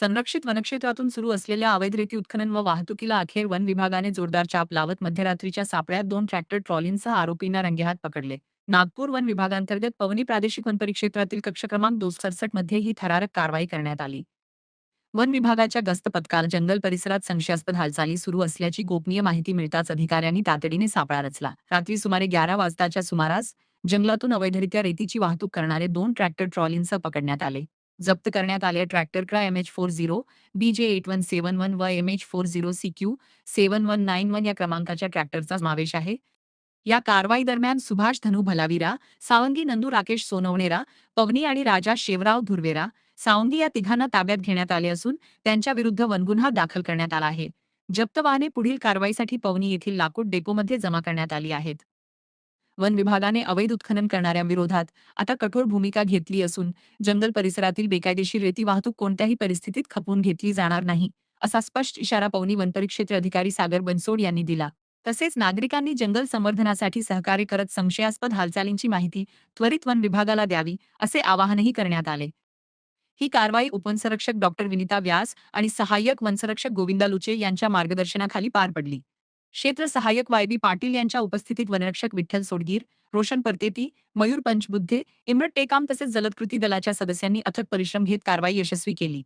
संरक्षित वनक्षेत्रातून सुरू असलेल्या अवैध रेती उत्खनन व वाहतुकीला अखेर वन विभागाने जोरदार चाप लावत मध्यरात्रीच्या सापळ्यात 2 ट्रॅक्टर ट्रॉलींसह आरोपींना रंगेहात पकडले. नागपूर वन विभागांतर्गत पवनी प्रादेशिक वन परिक्षेत्रातील कक्ष क्रमांक 267 मध्ये ही थरारक कारवाई करण्यात आली. वन विभागाच्या गस्त पथकाला जंगल परिसरात संशयास्पद हालचाली सुरू असल्याची गोपनीय माहिती मिळताच अधिकाऱ्यांनी तातडीने सापळा रचला. रात्री सुमारे 11 वाजताच्या सुमारास जंगलातून अवैधरित्या रेतीची वाहतूक करणारे 2 ट्रॅक्टर ट्रॉलींसह पकडण्यात आले. जप्त करण्यात आलेल्या ट्रॅक्टरकडे MH40, BJ8171 व MH40 CQ7191 या क्रमांकाच्या ट्रॅक्टरचा समावेश आहे. या कारवाई दरम्यान सुभाष धनु भलावीरा, सावंगी नंदू राकेश सोनवणेरा, पवनी आणि राजा शेवराव धुर्वेरा, सावंगी या तिघांना ताब्यात घेण्यात आले असून त्यांच्या विरुद्ध वनगुन्हा दाखल करण्यात आला आहे. जप्त वाहने पुढील कारवाईसाठी पवनी येथील लाकूड डेपोमध्ये जमा करण्यात आली आहेत. वन विभागाने अवैध उत्खनन करणाऱ्यांविरोधात आता कठोर भूमिका घेतली असून जंगल परिसरातील बेकायदेशीर रेती वाहतूक कोणत्याही परिस्थितीत खपवून घेतली जाणार नाही, असा स्पष्ट इशारा पवनी वनपरिक्षेत्र अधिकारी सागर बनसोड यांनी दिला. तसेच नागरिकांनी जंगल संवर्धनासाठी सहकार्य करत संशयास्पद हालचालींची माहिती त्वरित वन विभागाला द्यावी, असे आवाहनही करण्यात आले. ही कारवाई उपवनसंरक्षक डॉक्टर विनिता व्यास आणि सहाय्यक वनसंरक्षक गोविंदा लुचे यांच्या मार्गदर्शनाखाली पार पडली. क्षेत्र सहाय्यक YB पाटील यांच्या उपस्थितीत वनरक्षक विठ्ठल सोडगीर, रोशन परतेती, मयूर पंचबुद्धे, इम्रत टेकाम तसेच जलद कृती दलाच्या सदस्यांनी अथक परिश्रम घेत कारवाई यशस्वी केली.